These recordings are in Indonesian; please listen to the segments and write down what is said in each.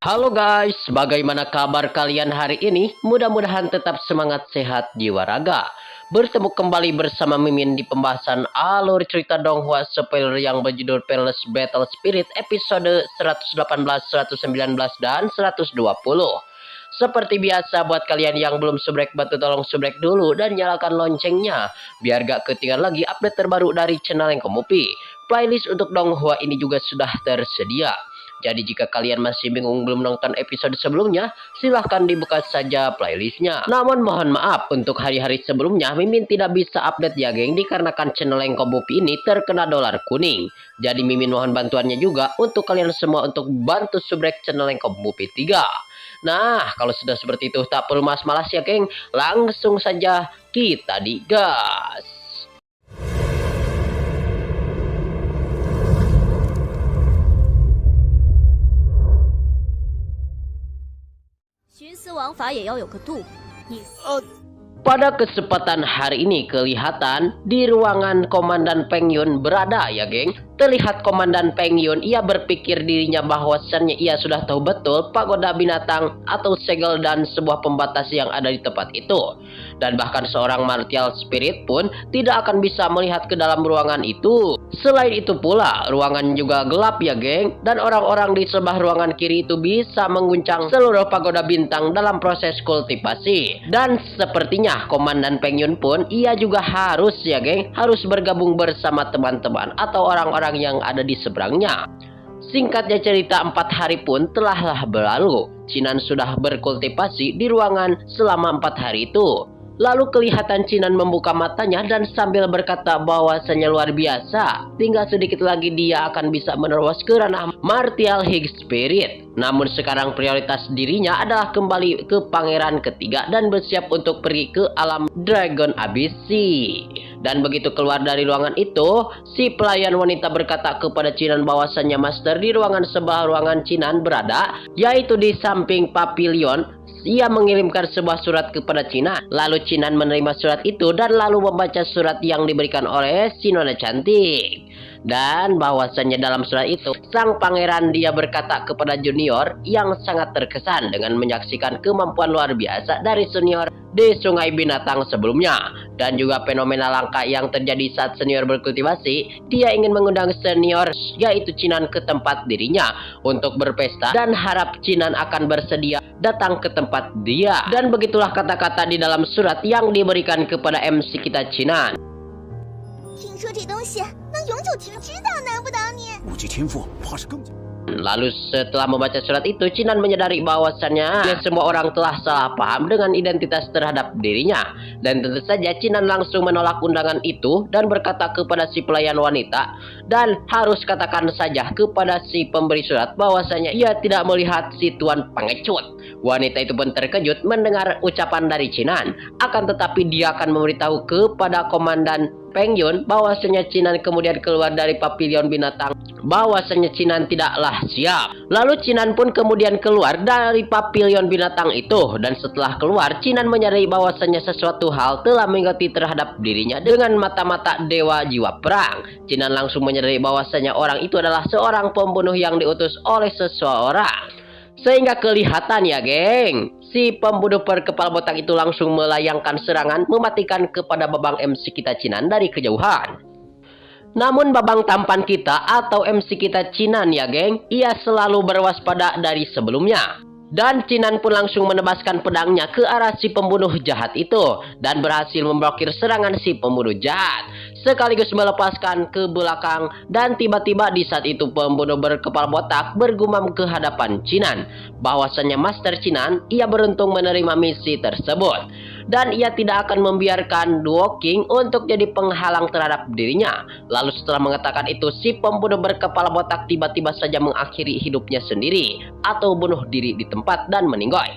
Halo guys, bagaimana kabar kalian hari ini? Mudah-mudahan tetap semangat, sehat jiwa raga. Bertemu kembali bersama Mimin di pembahasan alur cerita Donghua spoiler yang berjudul Peerless Battle Spirit episode 118, 119, dan 120. Seperti biasa, buat kalian yang belum subrek, bantu tolong subrek dulu dan nyalakan loncengnya biar gak ketinggalan lagi update terbaru dari channel yang Komupi. Playlist untuk Donghua ini juga sudah tersedia. Jadi jika kalian masih bingung belum nonton episode sebelumnya, silahkan dibuka saja playlistnya. Namun mohon maaf, untuk hari-hari sebelumnya Mimin tidak bisa update ya geng, dikarenakan channel yang Komupi ini terkena dolar kuning. Jadi Mimin mohon bantuannya juga untuk kalian semua untuk bantu subrek channel yang Komupi 3. Nah, kalau sudah seperti itu tak perlu malas-malas ya geng, langsung saja kita digas. 徇私枉法也要有个度。你 Pada kesempatan hari ini kelihatan di ruangan Komandan Peng Yun berada ya geng. Terlihat Komandan Peng Yun, ia berpikir dirinya bahwasannya ia sudah tahu betul pagoda binatang atau segel dan sebuah pembatas yang ada di tempat itu. Dan bahkan seorang martial spirit pun tidak akan bisa melihat ke dalam ruangan itu. Selain itu pula, ruangan juga gelap ya geng. Dan orang-orang di sebelah ruangan kiri itu bisa mengguncang seluruh pagoda bintang dalam proses kultivasi. Dan sepertinya Komandan Peng Yun pun ia juga harus ya geng, harus bergabung bersama teman-teman atau orang-orang yang ada di seberangnya. Singkatnya cerita, 4 hari pun telahlah berlalu. Chinan sudah berkultivasi di ruangan selama 4 hari itu. Lalu kelihatan Chinan membuka matanya dan sambil berkata bahwasanya luar biasa, tinggal sedikit lagi dia akan bisa menerobos ke ranah Martial High Spirit. Namun sekarang prioritas dirinya adalah kembali ke pangeran ketiga dan bersiap untuk pergi ke alam Dragon Abyss. Dan begitu keluar dari ruangan itu, si pelayan wanita berkata kepada Chinan bahwasannya master di ruangan sebelah ruangan Chinan berada, yaitu di samping pavilion. Ia mengirimkan sebuah surat kepada Chinan. Lalu Chinan menerima surat itu dan lalu membaca surat yang diberikan oleh si nona cantik. Dan bahwasannya dalam surat itu, sang pangeran dia berkata kepada junior yang sangat terkesan dengan menyaksikan kemampuan luar biasa dari senior di sungai binatang sebelumnya. Dan juga fenomena langka yang terjadi saat senior berkultivasi, dia ingin mengundang senior yaitu Chinan ke tempat dirinya untuk berpesta dan harap Chinan akan bersedia datang ke tempat dia. Dan begitulah kata-kata di dalam surat yang diberikan kepada MC kita Chinan. 听说这东西能永久停止的，难不倒你？ 武技天赋怕是更加。 Lalu setelah membaca surat itu, Chinan menyadari bahwasannya semua orang telah salah paham dengan identitas terhadap dirinya. Dan tentu saja Chinan langsung menolak undangan itu dan berkata kepada si pelayan wanita, dan harus katakan saja kepada si pemberi surat bahwasannya ia tidak melihat si tuan pengecut. Wanita itu pun terkejut mendengar ucapan dari Chinan. Akan tetapi dia akan memberitahu kepada Komandan Peng Yun bahwasanya Chinan kemudian keluar dari pavilion binatang, bahwasanya Chinan tidaklah siap. Lalu Chinan pun kemudian keluar dari pavilion binatang itu, dan setelah keluar Chinan menyadari bahwasanya sesuatu hal telah mengikuti terhadap dirinya dengan mata-mata dewa jiwa perang. Chinan langsung menyadari bahwasanya orang itu adalah seorang pembunuh yang diutus oleh seseorang. Sehingga kelihatan ya geng, si pembunuh berkepala botak itu langsung melayangkan serangan mematikan kepada babang MC kita Chinan dari kejauhan. Namun babang tampan kita atau MC kita Chinan ya geng, ia selalu berwaspada dari sebelumnya. Dan Chinan pun langsung menebaskan pedangnya ke arah si pembunuh jahat itu dan berhasil memblokir serangan si pembunuh jahat, sekaligus melepaskan ke belakang. Dan tiba-tiba di saat itu pembunuh berkepala botak bergumam ke hadapan Chinan bahwasannya Master Chinan ia beruntung menerima misi tersebut dan ia tidak akan membiarkan Duo King untuk jadi penghalang terhadap dirinya. Lalu setelah mengatakan itu, si pembunuh berkepala botak tiba-tiba saja mengakhiri hidupnya sendiri atau bunuh diri di tempat dan meninggal.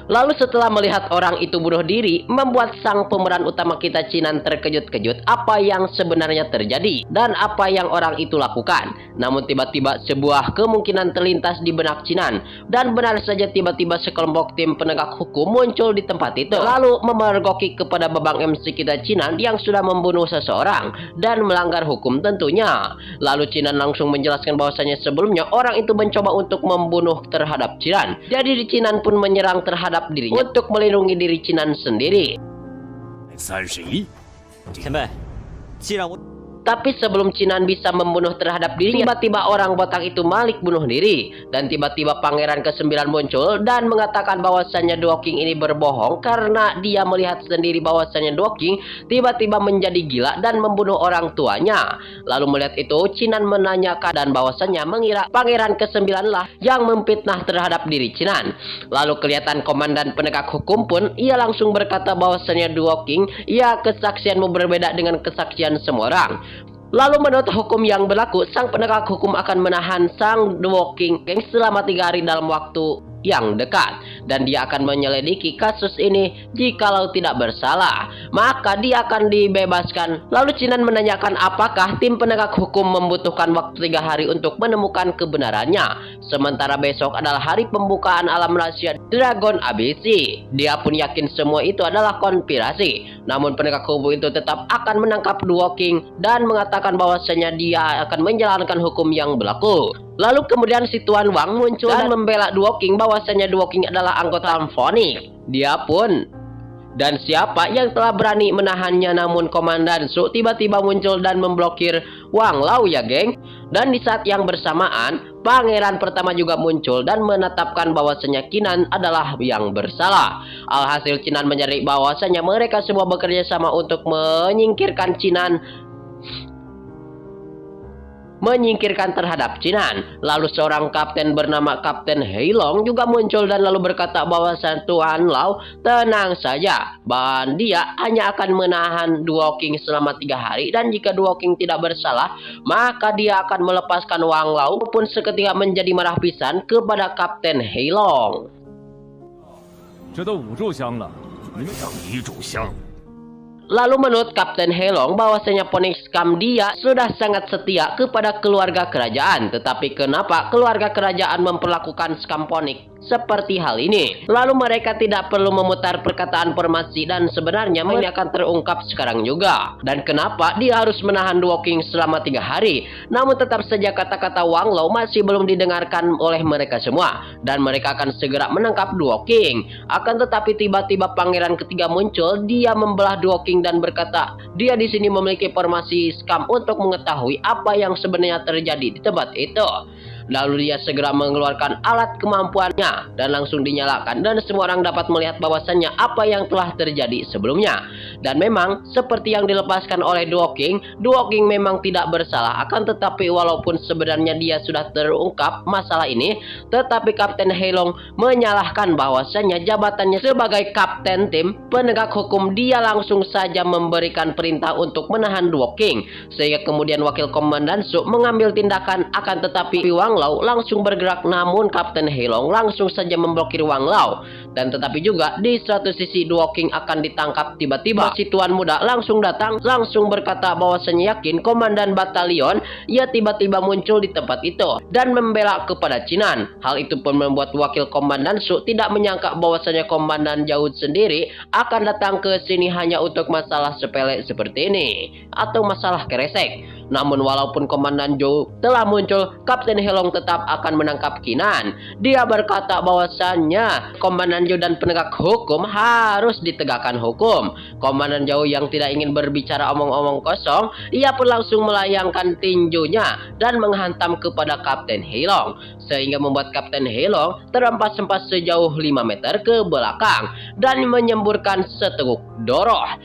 Lalu setelah melihat orang itu bunuh diri, membuat sang pemeran utama kita Chinan terkejut-kejut apa yang sebenarnya terjadi dan apa yang orang itu lakukan. Namun tiba-tiba sebuah kemungkinan terlintas di benak Chinan, dan benar saja tiba-tiba sekelompok tim penegak hukum muncul di tempat itu. Lalu memergoki kepada babang MC kita Chinan yang sudah membunuh seseorang dan melanggar hukum tentunya. Lalu Chinan langsung menjelaskan bahwasanya sebelumnya orang itu mencoba untuk membunuh terhadap Chinan. Jadi Chinan pun menyerang terhadap dirinya untuk melindungi diri Chinan sendiri. 31，前辈，既然我 Tapi sebelum Chinan bisa membunuh terhadap dirinya, tiba-tiba orang botak itu Malik bunuh diri. Dan tiba-tiba pangeran ke-9 muncul dan mengatakan bahwasannya Duoking ini berbohong karena dia melihat sendiri bahwasannya Duoking tiba-tiba menjadi gila dan membunuh orang tuanya. Lalu melihat itu, Chinan menanyakan dan bahwasannya mengira pangeran ke-9 lah yang memfitnah terhadap diri Chinan. Lalu kelihatan komandan penegak hukum pun, ia langsung berkata bahwasannya Duoking, ya kesaksianmu berbeda dengan kesaksian semua orang. Lalu menurut hukum yang berlaku, sang penegak hukum akan menahan sang Duoking selama 3 hari dalam waktu yang dekat, dan dia akan menyelidiki kasus ini. Jikalau tidak bersalah, maka dia akan dibebaskan. Lalu Chinan menanyakan apakah tim penegak hukum membutuhkan waktu 3 hari untuk menemukan kebenarannya, sementara besok adalah hari pembukaan alam rahasia Dragon ABC. Dia pun yakin semua itu adalah konspirasi. Namun penegak hukum itu tetap akan menangkap Duoking dan mengatakan bahwasanya dia akan menjalankan hukum yang berlaku. Lalu kemudian si Tuan Wang muncul dan membela Duoking bahwasanya Duoking adalah anggota Phoenix. Dia pun, dan siapa yang telah berani menahannya, namun Komandan Su tiba-tiba muncul dan memblokir Wang Lao ya geng. Dan di saat yang bersamaan, pangeran pertama juga muncul dan menetapkan bahwasanya Chinan adalah yang bersalah. Alhasil Chinan menyadari bahwasanya mereka semua bekerja sama untuk menyingkirkan terhadap Chinan. Lalu seorang kapten bernama Kapten Heilong juga muncul dan lalu berkata bahwasan Tuan Lao tenang saja, bahwa dia hanya akan menahan Duoking selama 3 hari, dan jika Duoking tidak bersalah maka dia akan melepaskan Wang Lao. Pun seketika menjadi marah pisan kepada Kapten Heilong. 这都5炷香了，你们等1炷香。 Lalu menurut Kapten Heilong bahwasanya Phoenix Camp dia sudah sangat setia kepada keluarga kerajaan. Tetapi kenapa keluarga kerajaan memperlakukan Scam Phoenix seperti hal ini? Lalu mereka tidak perlu memutar perkataan Permasi dan sebenarnya ini akan terungkap sekarang juga. Dan kenapa dia harus menahan Duoking selama 3 hari? Namun tetap saja kata-kata Wang Lao masih belum didengarkan oleh mereka semua, dan mereka akan segera menangkap Duoking. Akan tetapi tiba-tiba pangeran ketiga muncul, dia membelah Duoking dan berkata dia di sini memiliki formasi Scam untuk mengetahui apa yang sebenarnya terjadi di tempat itu. Lalu dia segera mengeluarkan alat kemampuannya dan langsung dinyalakan, dan semua orang dapat melihat bahwasannya apa yang telah terjadi sebelumnya. Dan memang seperti yang dilepaskan oleh Duoking memang tidak bersalah. Akan tetapi walaupun sebenarnya dia sudah terungkap masalah ini, tetapi Kapten Heilong menyalahkan bahwasannya jabatannya sebagai kapten tim penegak hukum, dia langsung saja memberikan perintah untuk menahan Duoking, sehingga kemudian wakil komandan Su mengambil tindakan. Akan tetapi Wang Lao langsung bergerak, namun Kapten Heilong langsung saja memblokir Wang Lao. Dan tetapi juga di satu sisi Duoking akan ditangkap. Tiba-tiba si tuan muda langsung datang, langsung berkata bahwasanya yakin komandan batalion, ia tiba-tiba muncul di tempat itu dan membela kepada Chinan. Hal itu pun membuat wakil komandan Su tidak menyangka bahwasanya komandan Jaud sendiri akan datang ke sini hanya untuk masalah sepele seperti ini atau masalah keresek. Namun walaupun Komandan Zhou telah muncul, Kapten Heilong tetap akan menangkap Chinan. Dia berkata bahwasannya Komandan Zhou dan penegak hukum harus ditegakkan hukum. Komandan Zhou yang tidak ingin berbicara omong-omong kosong, ia pun langsung melayangkan tinjunya dan menghantam kepada Kapten Heilong, sehingga membuat Kapten Heilong terhempas-hempas sejauh 5 meter ke belakang dan menyemburkan seteguk darah.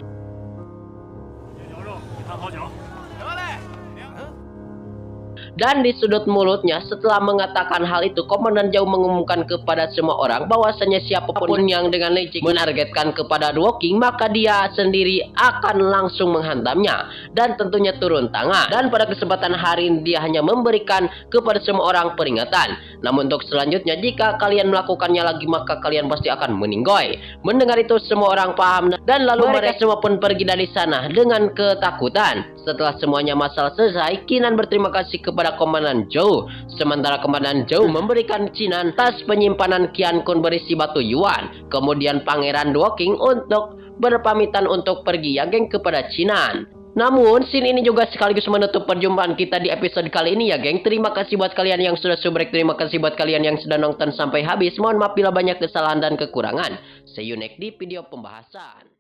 Dan di sudut mulutnya setelah mengatakan hal itu, Komandan Zhou mengumumkan kepada semua orang bahwasanya siapapun yang dengan licik menargetkan kepada Duoking, maka dia sendiri akan langsung menghantamnya dan tentunya turun tangan. Dan pada kesempatan hari ini dia hanya memberikan kepada semua orang peringatan. Namun untuk selanjutnya, jika kalian melakukannya lagi maka kalian pasti akan meninggoy. Mendengar itu semua orang paham dan lalu mereka semua pun pergi dari sana dengan ketakutan. Setelah semuanya masalah selesai, Qinan berterima kasih kepada Komandan Zhou. Sementara Komandan Zhou memberikan Qinan tas penyimpanan Qian Kun berisi batu Yuan. Kemudian Pangeran Duoking untuk berpamitan untuk pergi ya geng kepada Qinan. Namun, scene ini juga sekaligus menutup perjumpaan kita di episode kali ini ya geng. Terima kasih buat kalian yang sudah subrek. Terima kasih buat kalian yang sudah nonton sampai habis. Mohon maaf bila banyak kesalahan dan kekurangan. See you next di video pembahasan.